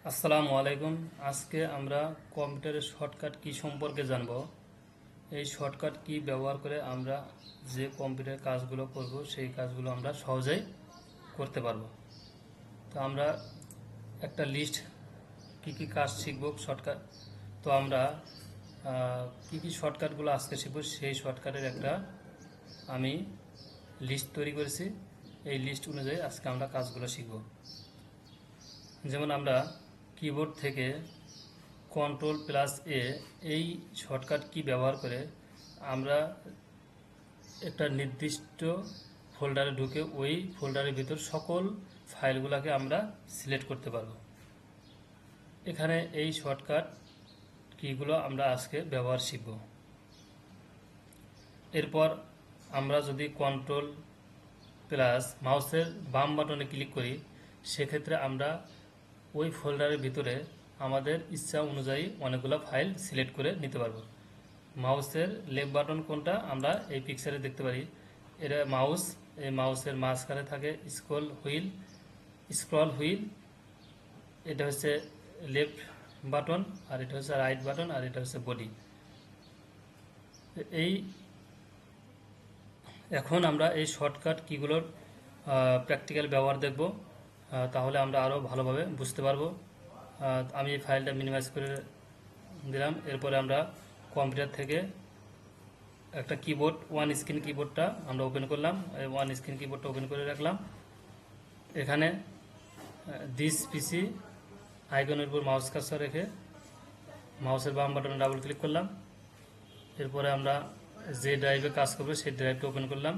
আসসালামু আলাইকুম। আজকে আমরা কম্পিউটারের শর্টকাট কি সম্পর্কে জানব। এই শর্টকাট কি ব্যবহার করে আমরা যে কম্পিউটারের কাজগুলো করব সেই কাজগুলো আমরা সহজেই করতে পারবো। তো আমরা একটা লিস্ট কি কাজ শিখব শর্টকাট। তো আমরা কি শর্টকাটগুলো আজকে শিখব সেই শর্টকাটের একটা আমি লিস্ট তৈরি করেছি। এই লিস্ট অনুযায়ী আজকে আমরা কাজগুলো শিখব। যেমন আমরা কিবোর্ড থেকে Ctrl+A এই শর্টকাট কি ব্যবহার করে আমরা একটা নির্দিষ্ট ফোল্ডারে ঢুকে ওই ফোল্ডারের ভিতর সকল ফাইলগুলোকে আমরা সিলেক্ট করতে পারবো। এখানে এই শর্টকাট কিগুলো আমরা আজকে ব্যবহার শিখব। এরপর আমরা যদি মাউসের বাম বাটনে ক্লিক করি সেক্ষেত্রে আমরা ওই ফোল্ডারের ভিতরে আমাদের ইচ্ছা অনুযায়ী অনেকগুলো ফাইল সিলেক্ট করে নিতে পারবো। মাউসের লেফট বাটন কোনটা আমরা এই পিকচারে দেখতে পারি। এটা মাউস, এই মাউসের মাঝখানে থাকে স্ক্রল হুইল। এটা হচ্ছে লেফট বাটন, আর এটা হচ্ছে রাইট বাটন, আর এটা হচ্ছে বডি। এখন আমরা এই শর্টকাট কিগুলোর প্র্যাকটিক্যাল ব্যবহার দেখব, তাহলে আমরা আরও ভালোভাবে বুঝতে পারবো। আমি এই ফাইলটা মিনিমাইজ করে দিলাম। এরপরে আমরা কম্পিউটার থেকে একটা কিবোর্ড ওয়ান স্ক্রিন কিবোর্ডটা আমরা ওপেন করলাম। এই ওয়ান স্ক্রিন কিবোর্ডটা ওপেন করে রাখলাম। এখানে দিস পিসি আইকনের উপর মাউস কার্সর রেখে মাউসের বাম বাটনে ডাবল ক্লিক করলাম। এরপরে আমরা যে ড্রাইভে কাজ করবে সেই ড্রাইভটা ওপেন করলাম।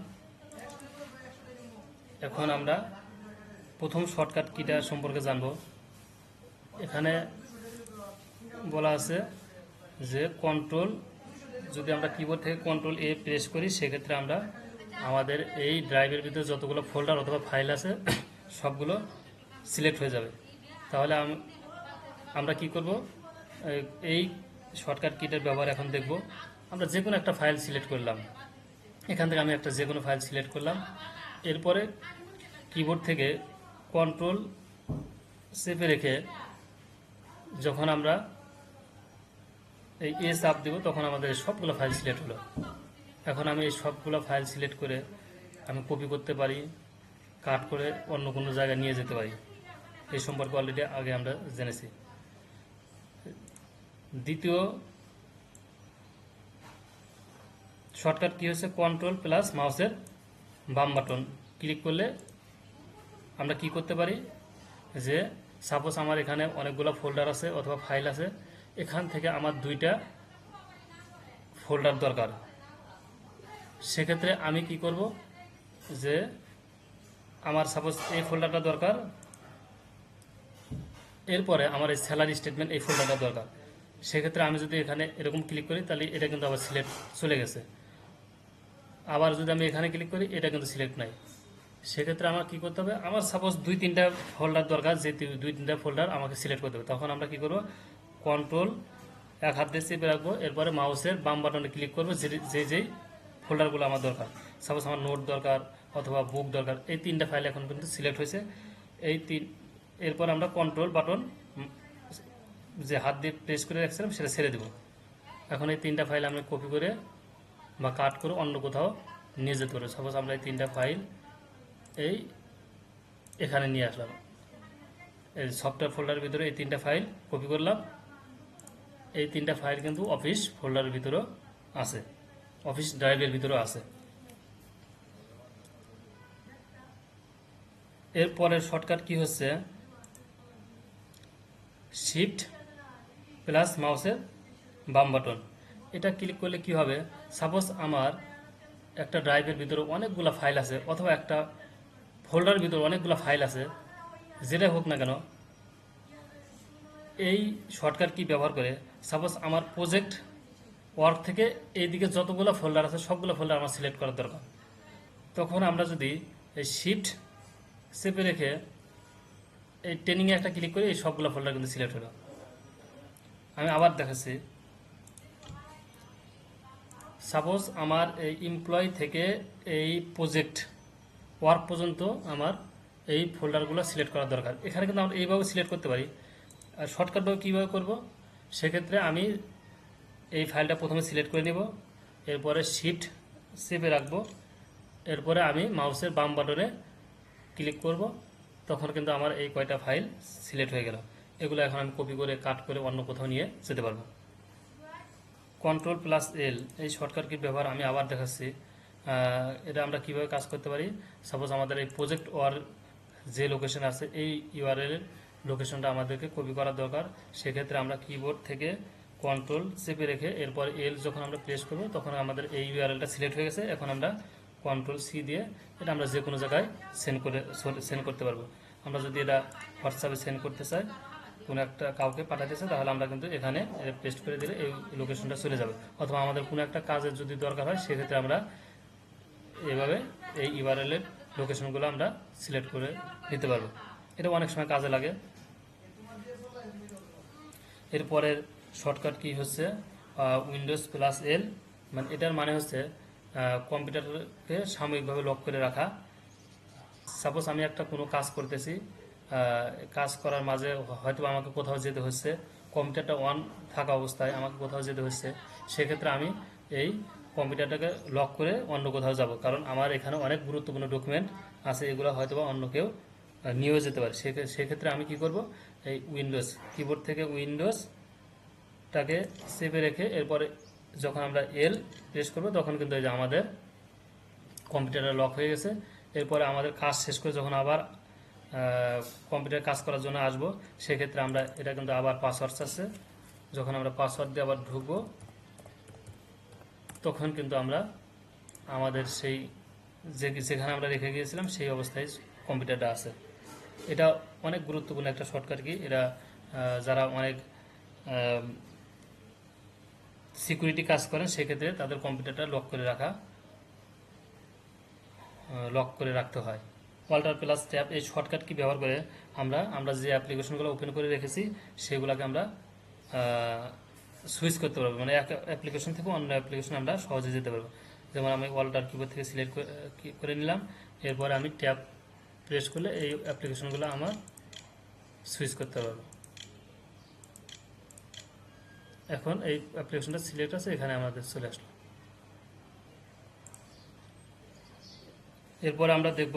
এখন আমরা প্রথম শর্টকাট কিটা সম্পর্কে জানব। এখানে বলা আছে যে যদি আমরা কিবোর্ড থেকে Ctrl+A প্রেস করি সেক্ষেত্রে আমরা আমাদের এই ড্রাইভের ভিতরে যতগুলো ফোল্ডার অথবা ফাইল আছে সবগুলো সিলেক্ট হয়ে যাবে। তাহলে আমরা কি করব, এই শর্টকাট কিটার ব্যবহার এখন দেখব। আমরা যে কোনো একটা ফাইল সিলেক্ট করলাম। এখান থেকে আমি একটা যে কোনো ফাইল সিলেক্ট করলাম। এরপরে কিবোর্ড থেকে কন্ট্রোল চেপে রেখে যখন আমরা এই চাপ দেব তখন আমাদের সবগুলো ফাইল সিলেক্ট হলো। এখন আমি এই সবগুলো ফাইল সিলেক্ট করে আমি কপি করতে পারি, কাট করে অন্য কোনো জায়গায় নিয়ে যেতে পারি। এই সম্পর্কে অলরেডি আগে আমরা জেনেছি। দ্বিতীয় শর্টকাট কি হচ্ছে Ctrl+ মাউসের বাম বাটন ক্লিক করলে আমরা কি করতে পারি, যে সাপোজ আমার এখানে অনেকগুলো ফোল্ডার আছে অথবা ফাইল আছে, এখান থেকে আমার দুইটা ফোল্ডার দরকার। সেক্ষেত্রে আমি কি করব, যে আমার সাপোজ এই ফোল্ডারটা দরকার, এরপরে আমার এই স্যালারি স্টেটমেন্ট এই ফোল্ডারটা দরকার। সেক্ষেত্রে আমি যদি এখানে এরকম ক্লিক করি তাহলে এটা কিন্তু আবার সিলেক্ট চলে গেছে। আবার যদি আমি এখানে ক্লিক করি এটা কিন্তু সিলেক্ট নাই। সেক্ষেত্রে আমার কি করতে হবে, আমার সাপোজ 2-3টা ফোল্ডার দরকার, যে 2-3টা ফোল্ডার আমাকে সিলেক্ট করতে হবে। তখন আমরা কি করব, কন্ট্রোল এক হাত দিয়ে চেপে রাখবো। এরপরে মাউসের বাম বাটনে ক্লিক করবো যেই ফোল্ডারগুলো আমার দরকার। সাপোজ আমার নোট দরকার অথবা বুক দরকার, এই 3টা ফাইল এখন কিন্তু সিলেক্ট হয়েছে। এরপর আমরা কন্ট্রোল বাটন যে হাত দিয়ে প্রেস করে রাখছিলাম সেটা ছেড়ে দেব। এখন এই 3টা ফাইল আমরা কপি করে বা কাট করে অন্য কোথাও নিয়ে যেতে পারবো। সাপোজ আমরা এই 3টা ফাইল এখানে নিয়ে আসলাম। এই সফটওয়্যার ফোল্ডারের ভিতরে এই 3টা ফাইল কপি করলাম। এই 3টা ফাইল কিন্তু অফিস ফোল্ডারের ভিতরেও আছে, অফিস ড্রাইভের ভিতরেও আছে। এরপরের শর্টকাট কি হচ্ছে Shift+ মাউসের বাম বাটন। এটা ক্লিক করলে কি হবে, সাপোজ আমার একটা ড্রাইভের ভিতরে অনেকগুলো ফাইল আছে অথবা একটা ফোল্ডারের ভিতরে অনেকগুলো ফাইল আছে, যেটাই হোক না কেন, এই শর্টকাট কি ব্যবহার করে সাপোজ আমার প্রজেক্ট ওয়ার্ক থেকে এইদিকে যতগুলো ফোল্ডার আছে সবগুলো ফোল্ডার আমার সিলেক্ট করার দরকার। তখন আমরা যদি এই শিফট চেপে রেখে এই ট্রেনিংয়ে একটা ক্লিক করি, এই সবগুলো ফোল্ডার কিন্তু সিলেক্ট হলো। আমি আবার দেখাচ্ছি। সাপোজ আমার এই এমপ্লয়ি থেকে এই প্রজেক্ট ওয়ার্ক পর্যন্ত আমার এই ফোল্ডারগুলো সিলেক্ট করা দরকার। এখানে কিন্তু আমরা এইভাবে সিলেক্ট করতে পারি। আর শর্টকাটভাবে কীভাবে করব, সেক্ষেত্রে আমি এই ফাইলটা প্রথমে সিলেক্ট করে নেব, এরপরে শিফট চেপে রাখবো, এরপরে আমি মাউসের বাম বাটনে ক্লিক করব, তখন কিন্তু আমার এই কয়টা ফাইল সিলেক্ট হয়ে গেল। এগুলো এখন আমি কপি করে কাট করে অন্য কোথাও নিয়ে যেতে পারবো। Ctrl+L এই শর্টকাট কির ব্যবহার আমি আবার দেখাচ্ছি। এটা আমরা কিভাবে কাজ করতে পারি। সাপোজ আমাদের এই প্রজেক্ট ওয়ার যে লোকেশন আছে, এই ইউআরএল এর লোকেশনটা আমাদেরকে কপি করার দরকার। সেক্ষেত্রে আমরা কিবোর্ড থেকে কন্ট্রোল চেপে রেখে এরপর এল যখন আমরা প্রেস করব, তখন আমাদের এই ইউআরএলটা সিলেক্ট হয়ে গেছে। এখন আমরা Ctrl+C দিয়ে এটা আমরা যে কোনো জায়গায় সেন্ড করতে পারবো। আমরা যদি এটা হোয়াটসঅ্যাপে সেন্ড করতে চাই, কোনো একটা কাউকে পাঠাতে চাই, তাহলে আমরা কিন্তু এখানে পেস্ট করে দিলে এই লোকেশনটা চলে যাবে। অথবা আমাদের কোনো একটা কাজের যদি দরকার হয়, সেক্ষেত্রে আমরা এভাবে এই ইউআরএল এর লোকেশনগুলো আমরা সিলেক্ট করে নিতে পারবো। এটা অনেক সময় কাজে লাগে। এরপরের শর্টকাট কি হচ্ছে Windows+L, মানে এটার মানে হচ্ছে কম্পিউটারকে সাময়িকভাবে লক করে রাখা। সাপোজ আমি একটা কোনো কাজ করতেছি, কাজ করার মাঝে হয়তো আমাকে কোথাও যেতে হচ্ছে, কম্পিউটারটা অন থাকা অবস্থায় আমাকে কোথাও যেতে হচ্ছে, সেক্ষেত্রে আমি এই কম্পিউটারটাকে লক করে অন্য কোথাও যাব, কারণ আমার এখানে অনেক গুরুত্বপূর্ণ ডকুমেন্ট আছে, এগুলো হয়তোবা অন্য কেউ নিয়েও যেতে পারে। সেক্ষেত্রে আমি কি করব, এই উইন্ডোজ কিবোর্ড থেকে উইন্ডোজটাকে চেপে রেখে এরপরে যখন আমরা এল প্রেস করব, তখন কিন্তু এই যে আমাদের কম্পিউটারটা লক হয়ে গেছে। এরপরে আমাদের কাজ শেষ করে যখন আবার কম্পিউটার কাজ করার জন্য আসবো, সেক্ষেত্রে আমরা এটা কিন্তু আবার পাসওয়ার্ড চাচ্ছে, যখন আমরা পাসওয়ার্ড দিয়ে আবার ঢুকবো, তখন কিন্তু আমরা আমাদের সেই যেখানে আমরা রেখে গিয়েছিলাম সেই অবস্থায় কম্পিউটারটা আছে। এটা অনেক গুরুত্বপূর্ণ একটা শর্টকাট কি। এটা যারা অনেক সিকিউরিটি কাজ করেন, সেক্ষেত্রে তাদের কম্পিউটারটা লক করে রাখতে হয়। Alt+Tab এই শর্টকাট কি ব্যবহার করে আমরা যে অ্যাপ্লিকেশনগুলো ওপেন করে রেখেছি, সেগুলোকে আমরা সুইচ করতে পারবো, মানে এক অ্যাপ্লিকেশন থেকে অন্য অ্যাপ্লিকেশন আমরা সহজে যেতে পারবো। যেমন আমি Alt কিবোর্ড থেকে সিলেক্ট করে নিলাম, এরপরে আমি ট্যাব প্রেস করলে এই অ্যাপ্লিকেশনগুলো আমার সুইচ করতে পারবো। এখন এই অ্যাপ্লিকেশনটা সিলেক্ট আছে, এখানে আমাদের চলে আসলো। এরপরে আমরা দেখব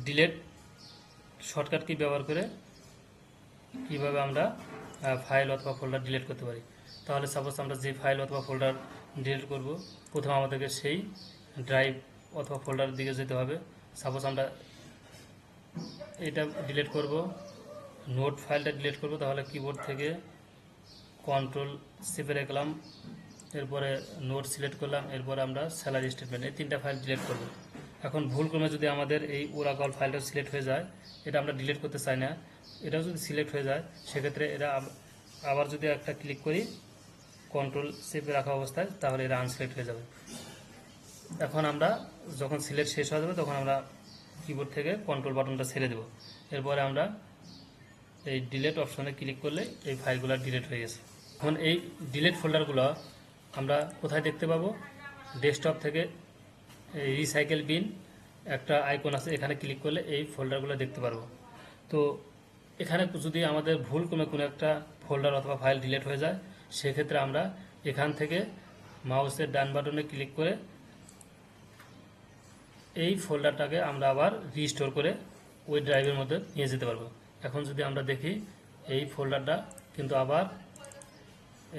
ডিলেট শর্টকাট কি ব্যবহার করে কিভাবে আমরা ফাইল অথবা ফোল্ডার ডিলিট করতে পারি। তাহলে সাপোজ আমরা যে ফাইল অথবা ফোল্ডার ডিলিট করব, প্রথমে আমাদেরকে সেই ড্রাইভ অথবা ফোল্ডারের দিকে যেতে হবে। সাপোজ আমরা এটা ডিলিট করব, নোট ফাইলটা ডিলিট করব, তাহলে কিবোর্ড থেকে কন্ট্রোল চেপে রাখলাম, এরপরে নোট সিলেক্ট করলাম, এরপরে আমরা স্যালারি স্টেটমেন্ট, এই তিনটা ফাইল ডিলিট করব। এখন ভুলক্রমে যদি আমাদের এই ওরাকল ফাইলটা সিলেক্ট হয়ে যায়, এটা আমরা ডিলিট করতে চাই না, এটাও যদি সিলেক্ট হয়ে যায়, সেক্ষেত্রে এটা আবার যদি একটা ক্লিক করি কন্ট্রোল চেপে রাখা অবস্থায়, তাহলে এটা আনসিলেক্ট হয়ে যাবে। এখন আমরা যখন সিলেক্ট শেষ হয়ে যাবে, তখন আমরা কিবোর্ড থেকে কন্ট্রোল বাটনটা ছেড়ে দেব। এরপরে আমরা এই ডিলিট অপশনে ক্লিক করলে এই ফাইলগুলো ডিলিট হয়ে গেছে। এখন এই ডিলিট ফোল্ডারগুলো আমরা কোথায় দেখতে পাবো, ডেস্কটপ থেকে এই রিসাইকেল বিন একটা আইকন আছে, এখানে ক্লিক করলে এই ফোল্ডারগুলো দেখতে পারবো। তো এখানে যদি আমাদের ভুলক্রমে কোনো একটা ফোল্ডার অথবা ফাইল ডিলিট হয়ে যায়, সেক্ষেত্রে আমরা এখান থেকে মাউসের ডান বাটনে ক্লিক করে এই ফোল্ডারটাকে আমরা আবার রিস্টোর করে ওই ড্রাইভের মধ্যে নিয়ে যেতে পারবো। এখন যদি আমরা দেখি এই ফোল্ডারটা কিন্তু আবার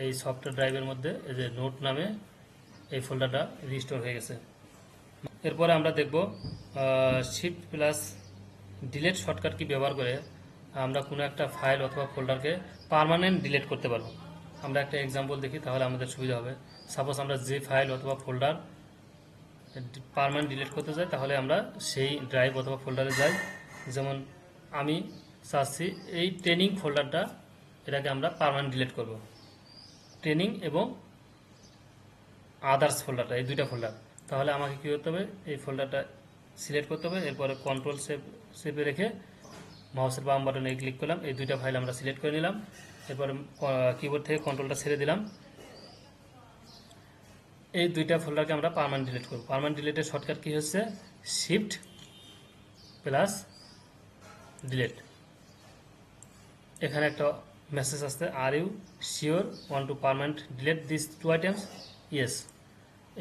এই সফটওয়্যার ড্রাইভের মধ্যে এই যে নোট নামে এই ফোল্ডারটা রিস্টোর হয়ে গেছে। এরপরে আমরা দেখব shift plus delete shortcut key ব্যবহার করে আমরা কোনো একটা ফাইল অথবা ফোল্ডারকে পার্মানেন্ট ডিলিট করতে পারবো। আমরা একটা এক্সাম্পল দেখি, তাহলে আমাদের সুবিধা হবে। সাপোজ আমরা যে ফাইল অথবা ফোল্ডার পার্মানেন্ট ডিলিট করতে চাই, তাহলে আমরা সেই ড্রাইভ অথবা ফোল্ডারে যাই। যেমন আমি চাচ্ছি এই ট্রেনিং ফোল্ডারটা, এটাকে আমরা পার্মানেন্ট ডিলিট করব। ট্রেনিং এবং আদার্স ফোল্ডারটা, এই দুইটা ফোল্ডার। তাহলে আমাকে কী করতে হবে, এই ফোল্ডারটা সিলেক্ট করতে হবে, এরপরে কন্ট্রোল চেপে রেখে মাউসের বাম বাটনে ক্লিক করলাম, এই দুইটা ফাইল আমরা সিলেক্ট করে নিলাম, এরপরে কিবোর্ড থেকে কন্ট্রোলটা ছেড়ে দিলাম। এই দুইটা ফোল্ডারকে আমরা পার্মানেন্ট ডিলিট করব। পার্মানেন্ট ডিলিটের শর্টকাট কি হচ্ছে শিফট প্লাস ডিলিট। এখানে একটা মেসেজ আসছে, are you sure want to permanent delete this two items? Yes.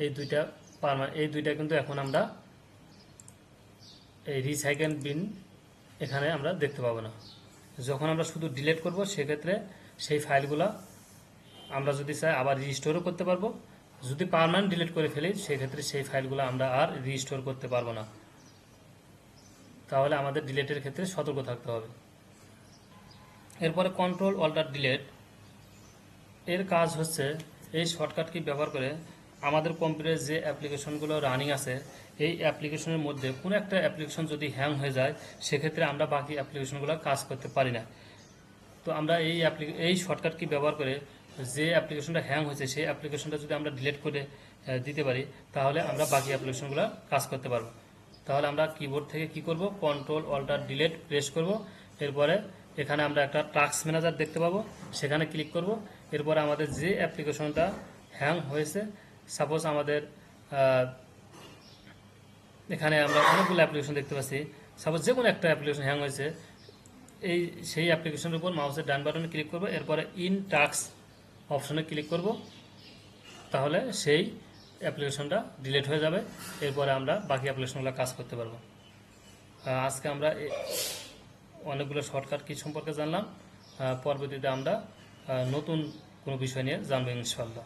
এই দুইটা কিন্তু এখন আমরা এই রিসাইকেল বিন এখানে আমরা দেখতে পাবো না। যখন আমরা শুধু ডিলিট করব সেক্ষেত্রে সেই ফাইলগুলো আমরা যদি চাই আবার রিস্টোরও করতে পারবো। যদি পার্মানেন্ট ডিলিট করে ফেলি সেক্ষেত্রে সেই ফাইলগুলো আমরা আর রিস্টোর করতে পারবো না। তাহলে আমাদের ডিলিটের ক্ষেত্রে সতর্ক থাকতে হবে। এরপরে কন্ট্রোল অল্টার ডিলিট এর কাজ হচ্ছে এই শর্টকাট কি ব্যবহার করে আমাদের কম্পিউটারে যে অ্যাপ্লিকেশনগুলো রানিং আছে এই অ্যাপ্লিকেশনের মধ্যে কোনো একটা অ্যাপ্লিকেশন যদি হ্যাং হয়ে যায় সেক্ষেত্রে আমরা বাকি অ্যাপ্লিকেশনগুলো কাজ করতে পারি না। তো আমরা এই শর্টকাট কি ব্যবহার করে যে অ্যাপ্লিকেশনটা হ্যাং হয়েছে সেই অ্যাপ্লিকেশনটা যদি আমরা ডিলিট করে দিতে পারি তাহলে আমরা বাকি অ্যাপ্লিকেশনগুলো কাজ করতে পারবো। তাহলে আমরা কিবোর্ড থেকে কি করব, কন্ট্রোল অল্টার ডিলিট প্রেস করব। এরপরে এখানে আমরা একটা টাস্ক ম্যানেজার দেখতে পাবো, সেখানে ক্লিক করব। এরপরে আমাদের যে অ্যাপ্লিকেশনটা হ্যাং হয়েছে, সাপোজ আমাদের এখানে আমরা অনেকগুলো অ্যাপ্লিকেশন দেখতে পাচ্ছি, সাপোজ যে কোনো একটা অ্যাপ্লিকেশন হ্যাং হয়েছে সেই অ্যাপ্লিকেশনের উপর মাউসের ডান বাটনে ক্লিক করব, এরপরে ইন টাস্ক অপশনে ক্লিক করব। তাহলে সেই অ্যাপ্লিকেশনটা ডিলিট হয়ে যাবে। এরপরে আমরা বাকি অ্যাপ্লিকেশনগুলো কাজ করতে পারবো। আজকে আমরা অনেকগুলো শর্টকাট কি সম্পর্কে জানলাম। পরবর্তীতে আমরা নতুন কোনো বিষয় নিয়ে জানবো ইনশাআল্লাহ।